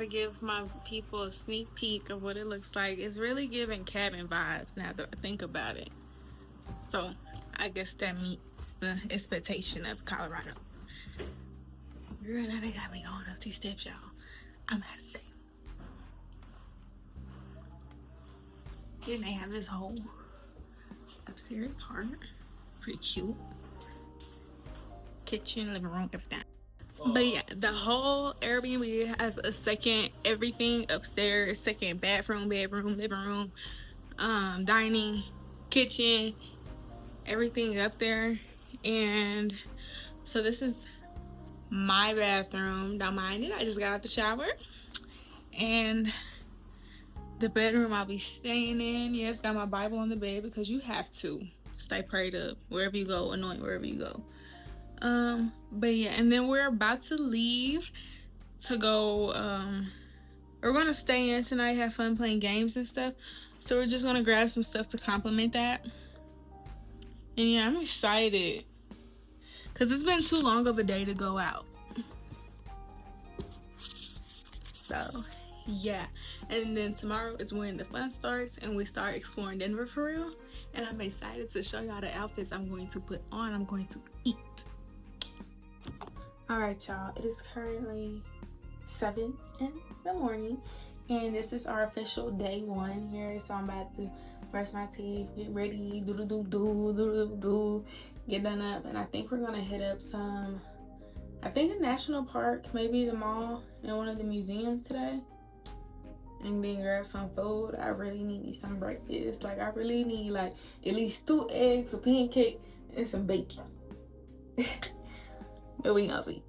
give my people a sneak peek of what it looks like. It's really giving cabin vibes now that I think about it. So I guess that meets the expectation of Colorado. Girl, now they got me going up these steps, y'all. I'm at to say. Then they have this whole upstairs part. Pretty cute. Kitchen, living room, everything. But yeah, the whole Airbnb has a second everything upstairs, second bathroom, bedroom, living room, dining, kitchen, everything up there. And so this is my bathroom. Don't mind it, I just got out the shower. And the bedroom I'll be staying in, yes, got my Bible on the bed because you have to stay prayed up wherever you go, anoint wherever you go. But yeah, and then we're about to leave to go, we're gonna stay in tonight, have fun playing games and stuff. So we're just gonna grab some stuff to complement that. And yeah, I'm excited because it's been too long of a day to go out. So yeah, and then tomorrow is when the fun starts and we start exploring Denver for real. And I'm excited to show y'all the outfits I'm going to put on. I'm going to eat. All right, y'all, it is currently 7 in the morning and this is our official day 1 here. So I'm about to brush my teeth, get ready, get done up. And I think we're gonna hit up some, I think a national park, maybe the mall and one of the museums today, and then grab some food. I really need me some breakfast. Like I really need like at least 2 eggs, a pancake, and some bacon. But we gonna see.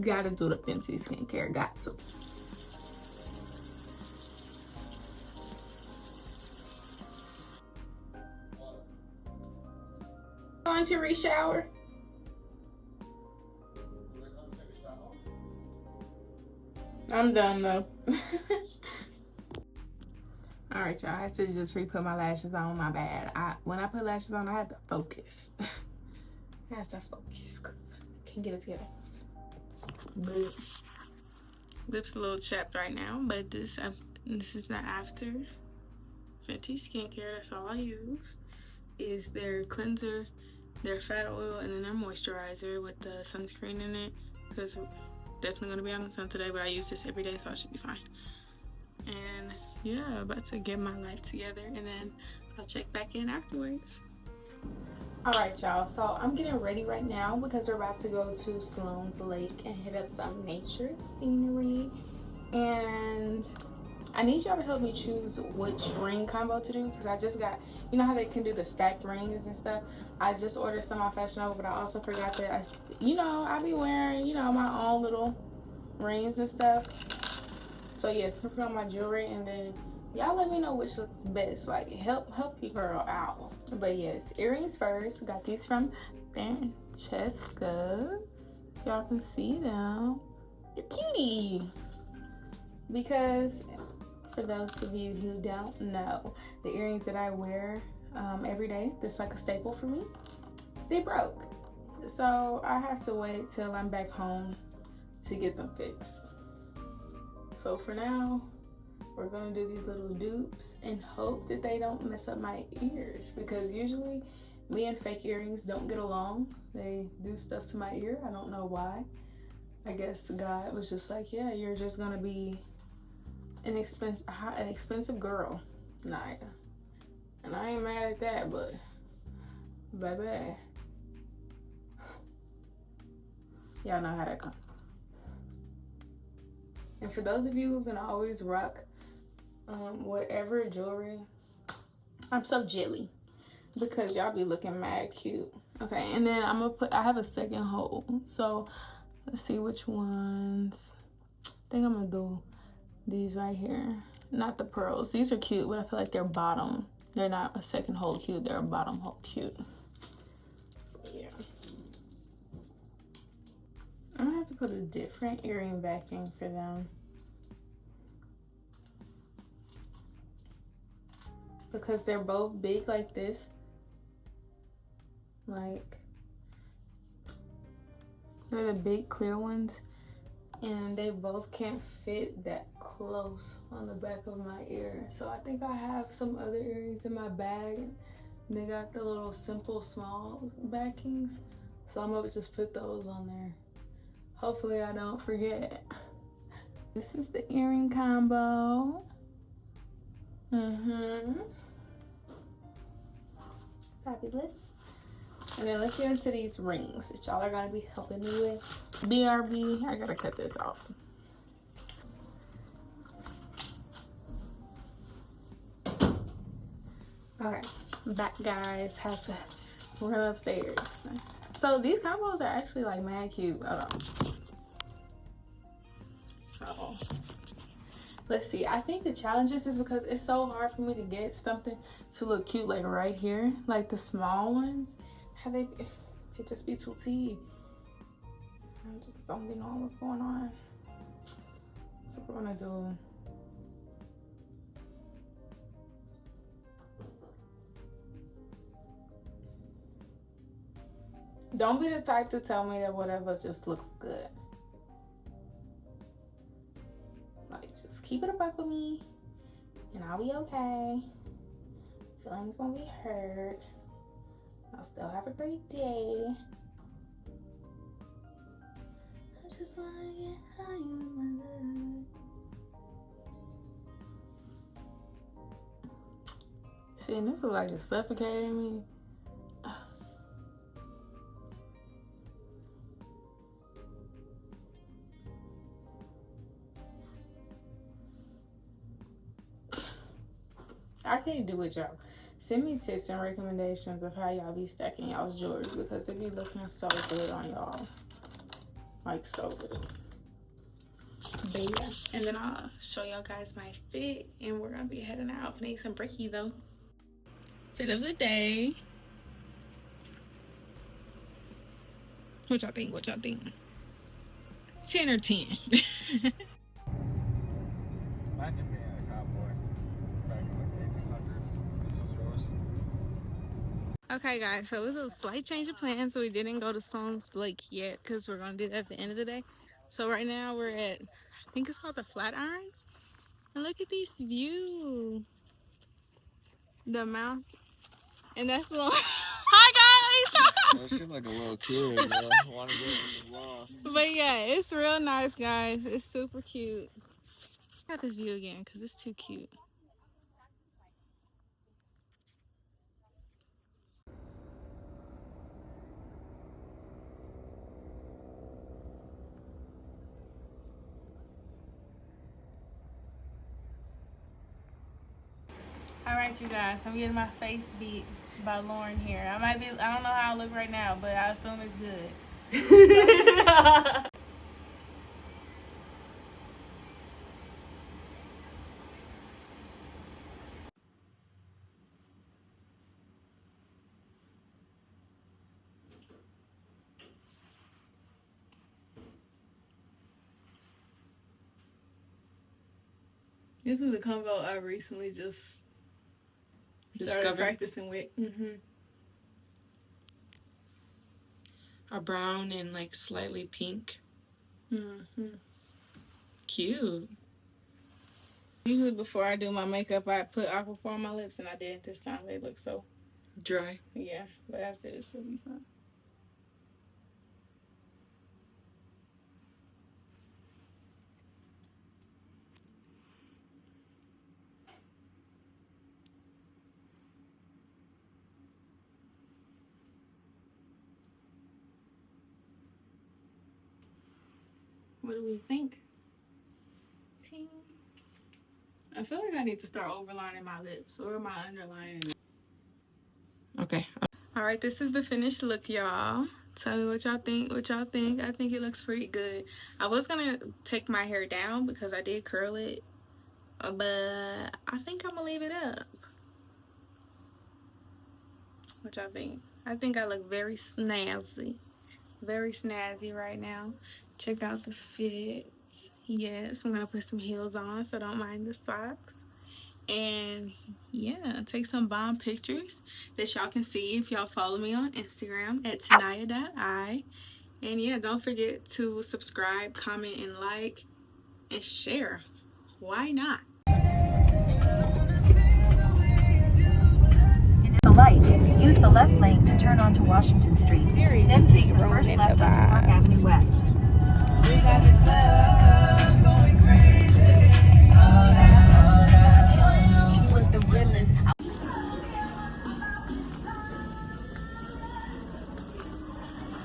Gotta do the Fenty skincare, got to. Going to re-shower. I'm done though. All right, y'all, I had to just re-put my lashes on, my bad. When I put lashes on, I have to focus. I have to focus because I can't get it together. But lips a little chapped right now, but this is the after. Fenty skincare, that's all I use. Is their cleanser, their fat oil, and then their moisturizer with the sunscreen in it. Because definitely gonna be out in the sun today, but I use this every day, so I should be fine. And yeah, about to get my life together, and then I'll check back in afterwards. All right, y'all, so I'm getting ready right now because we're about to go to Sloan's Lake and hit up some nature scenery. And I need y'all to help me choose which ring combo to do because I just got, you know how they can do the stacked rings and stuff? I just ordered some off Fashion Nova, but I also forgot that I be wearing, my own little rings and stuff. So yes, I'm put on my jewelry, and then y'all let me know which looks best. Like help your girl out. But yes, earrings first. Got these from Francesca's. Y'all can see them. They're cutie. Because for those of you who don't know, the earrings that I wear every day, that's like a staple for me, they broke. So I have to wait till I'm back home to get them fixed. So for now, we're gonna do these little dupes and hope that they don't mess up my ears, because usually me and fake earrings don't get along. They do stuff to my ear. I don't know why. I guess God was just like, yeah, you're just gonna be an expensive girl. Nah, and I ain't mad at that, but baby, y'all know how that comes. And for those of you who can always rock whatever jewelry, I'm so jelly because y'all be looking mad cute. Okay, and then I have a second hole, so let's see which ones. I think I'm gonna do these right here. Not the pearls. These are cute, but I feel like they're bottom. They're not a second hole cute, they're a bottom hole cute. So yeah. I'm gonna have to put a different earring backing for them, because they're both big like this. Like, They're the big clear ones. And they both can't fit that close on the back of my ear. So I think I have some other earrings in my bag. They got the little simple small backings. So I'm gonna just put those on there. Hopefully I don't forget. This is the earring combo. Fabulous. And then let's get into these rings that y'all are gonna be helping me with. BRB, I gotta cut this off. Okay, back guys, have to run upstairs. So these combos are actually like mad cute. Hold on. So let's see. I think the challenge is because it's so hard for me to get something to look cute like right here. Like the small ones. It just be too tea. I just don't be knowing what's going on. So we're gonna do don't be the type to tell me that whatever just looks good. Like just keep it a buck with me and I'll be okay. Feelings won't be hurt. I'll still have a great day. I just wanna get high on my love. See, and this is like it's suffocating me. I can't do it, y'all. Send me tips and recommendations of how y'all be stacking y'all's jewelry because it be looking so good on y'all. Like so good. But yeah, and then I'll show y'all guys my fit and we're gonna be heading out. I need some brekkie though. Fit of the day. What y'all think? 10 or 10? Okay guys, so it was a slight change of plans, so we didn't go to Stones Lake yet because we're gonna do that at the end of the day. So right now we're at, I think it's called the Flatirons, and look at this view, the mount, and that's the hi guys. That shit like a little kid, bro. Want to get in the vlog. But yeah, it's real nice guys, it's super cute. Got this view again because it's too cute. Alright you guys, I'm getting my face beat by Lauren here. I don't know how I look right now, but I assume it's good. This is a combo I recently just started practicing with. A brown and like slightly pink. Cute. Usually before I do my makeup, I put Aquaphor on my lips, and I didn't this time. They look so dry. Yeah, but after this, it'll be fine. What do we think? I feel like I need to start overlining my lips or my underlining. Okay. All right, this is the finished look, y'all. Tell me what y'all think. I think it looks pretty good. I was gonna take my hair down because I did curl it, but I think I'm gonna leave it up. What y'all think? I think I look very snazzy right now. Check out the fit. Yes, I'm gonna put some heels on, so don't mind the socks. And yeah, take some bomb pictures that y'all can see if y'all follow me on Instagram at Tanaya.I. And yeah, don't forget to subscribe, comment, and like, and share. Why not? The light. Use the left lane to turn onto Washington Street. Then take the first left onto Park Avenue West.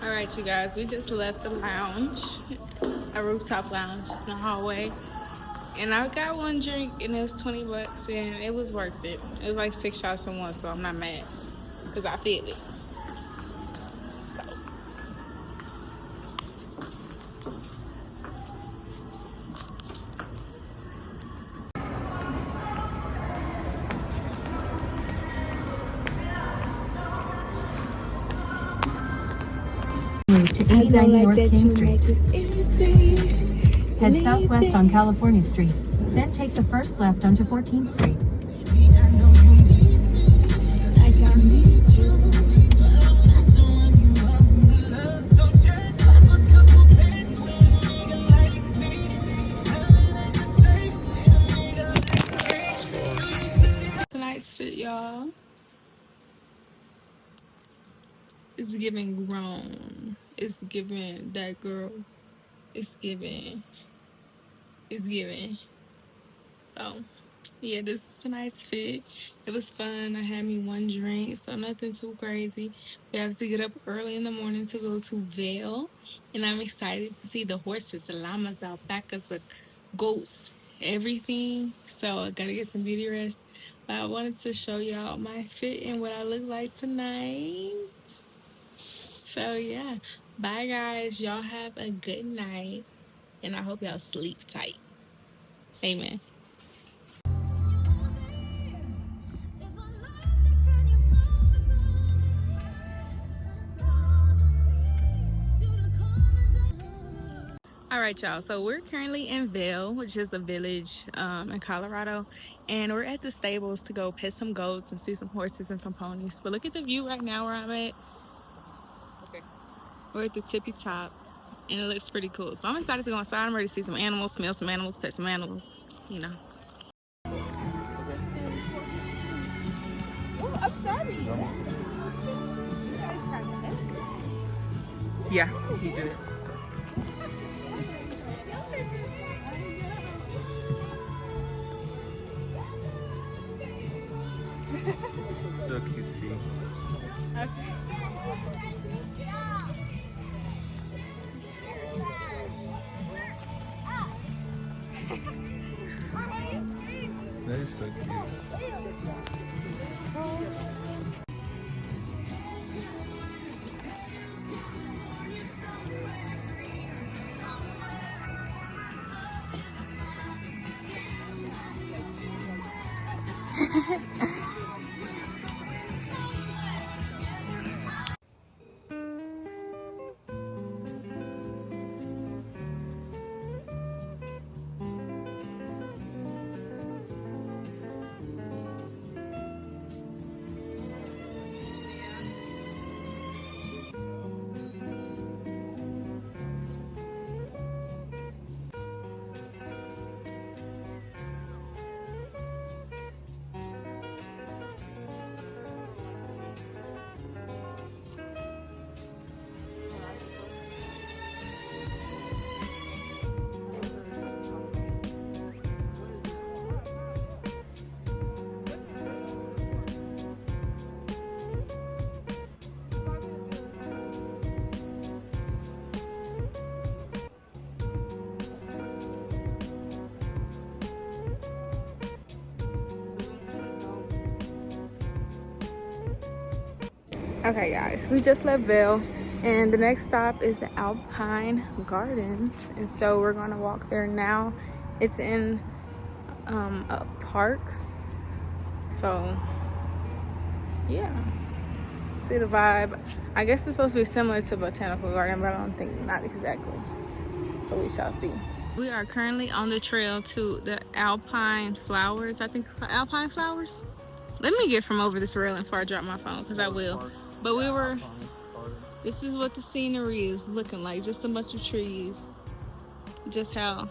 Alright, you guys, we just left the lounge, a rooftop lounge in the hallway. And I got one drink and it was 20 bucks and it was worth it. It was like 6 shots in one, so I'm not mad because I feel it. So. Move to 890 North King Street. Head southwest on California Street. Then take the first left onto 14th Street. Tonight's fit, y'all. It's giving grown. It's giving that girl. It's giving. So, yeah, this is tonight's fit. It was fun. I had me one drink, so nothing too crazy. We have to get up early in the morning to go to Vail, and I'm excited to see the horses, the llamas, alpacas, the goats, everything. So I gotta get some beauty rest. But I wanted to show y'all my fit and what I look like tonight. So yeah, bye guys. Y'all have a good night, and I hope y'all sleep tight. Amen. All right, y'all, so we're currently in Vail, which is a village in Colorado, and we're at the stables to go pet some goats and see some horses and some ponies. But look at the view right now where I'm at. Okay. We're at the tippy top, and it looks pretty cool. So I'm excited to go inside. I'm ready to see some animals, smell some animals, pet some animals, you know. Oh, I'm sorry. Yeah, he did it. So cutesy. Okay. That is so cute. Okay guys, we just left Vail and the next stop is the Alpine Gardens, and so we're gonna walk there now. It's in a park, so yeah, see the vibe. I guess it's supposed to be similar to Botanical Garden, but I don't think, not exactly, so we shall see. We are currently on the trail to the Alpine Flowers. I think it's called Alpine Flowers. Let me get from over this railing before I drop my phone, because I will. But we were, This is what the scenery is looking like. Just a bunch of trees. Just how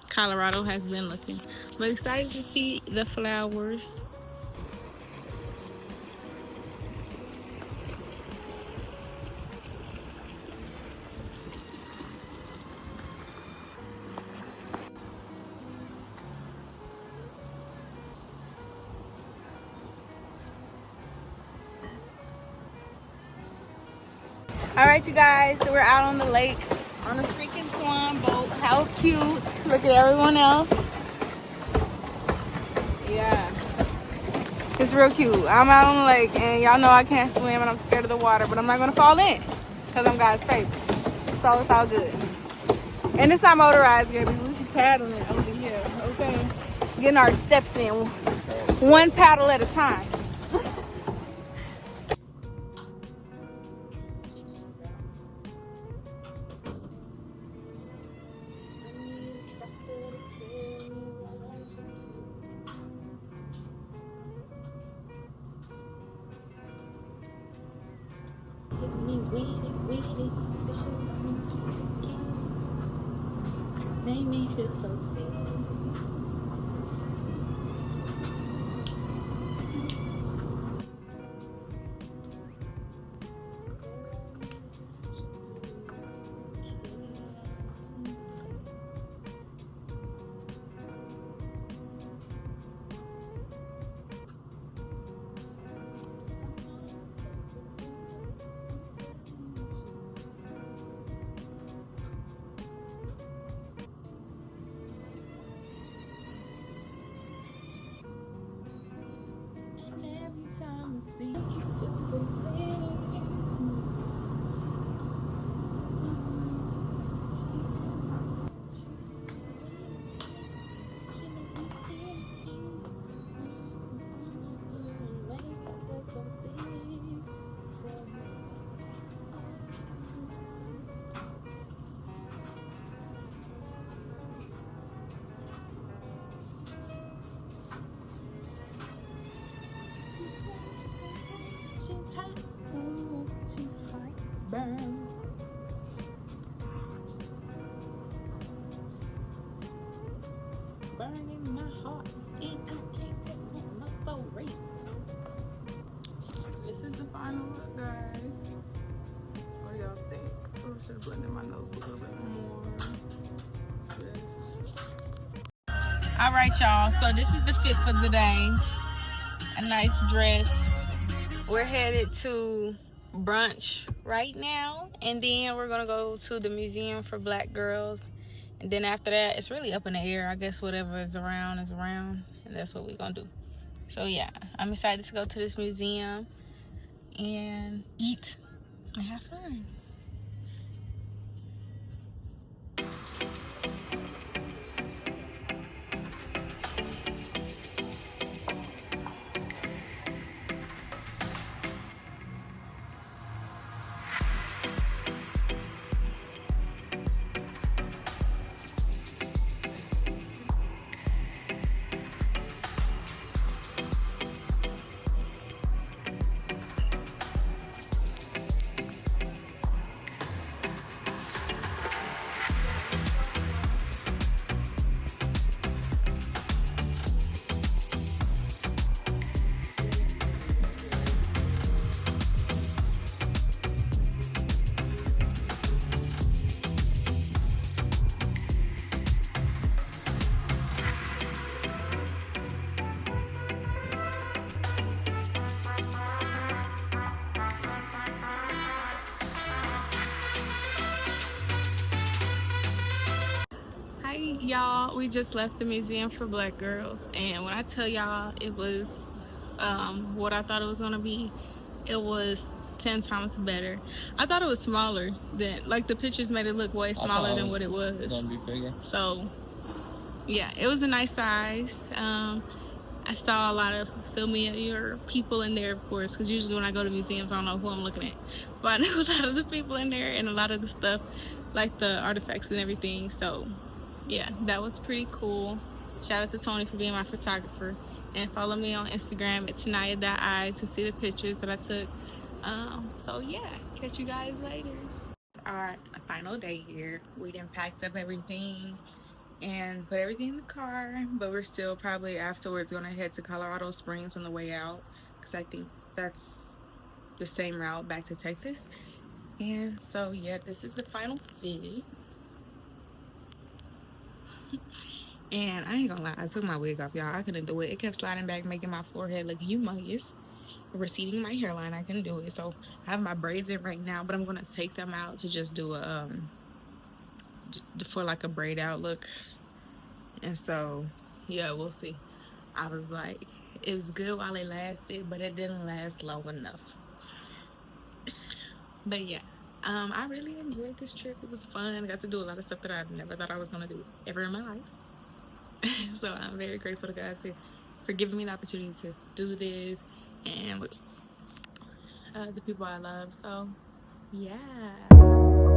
Colorado has been looking. But excited to see the flowers. All right, you guys, so we're out on the lake on a freaking swan boat. How cute. Look at everyone else. Yeah. It's real cute. I'm out on the lake, and y'all know I can't swim, and I'm scared of the water, but I'm not going to fall in because I'm God's favorite. So it's all good. And it's not motorized, baby. We can paddle it over here, okay? Getting our steps in one paddle at a time. Made me feel so sick. She's hot, ooh, she's hot, burn. Burning my heart, and I can't take my for rape. This is the final look, guys. What do y'all think? I should have blended my nose a little bit more. Yes. All right, y'all. So this is the fit for the day. A nice dress. We're headed to brunch right now, and then we're gonna go to the museum for Black girls, and then after that it's really up in the air. I guess whatever is around, and that's what we're gonna do. So yeah, I'm excited to go to this museum and eat and have fun. Y'all, we just left the museum for Black girls, and when I tell y'all it was what I thought it was gonna be, it was 10 times better. I thought it was smaller than, like, the pictures made it look way smaller than what it was. Gonna be bigger. So yeah, it was a nice size. I saw a lot of familiar people in there, of course, because usually when I go to museums I don't know who I'm looking at, but I know a lot of the people in there and a lot of the stuff, like the artifacts and everything. So yeah, that was pretty cool. Shout out to Tony for being my photographer, and follow me on Instagram at Tanaya.I to see the pictures that I took So yeah, catch you guys later. Our final day here. We done packed up everything and put everything in the car, but we're still probably afterwards gonna head to Colorado Springs on the way out, because I think that's the same route back to Texas. And so yeah, this is the final fit. And I ain't gonna lie, I took my wig off, y'all. I couldn't do it. It kept sliding back, making my forehead look humongous, receding my hairline. I couldn't do it. So I have my braids in right now, but I'm gonna take them out to just do a for like a braid out look. And so yeah, we'll see. I was like, it was good while it lasted, but it didn't last long enough. But yeah, I really enjoyed this trip. It was fun. I got to do a lot of stuff that I never thought I was gonna do ever in my life. So I'm very grateful to God for giving me the opportunity to do this, and with the people I love. So yeah.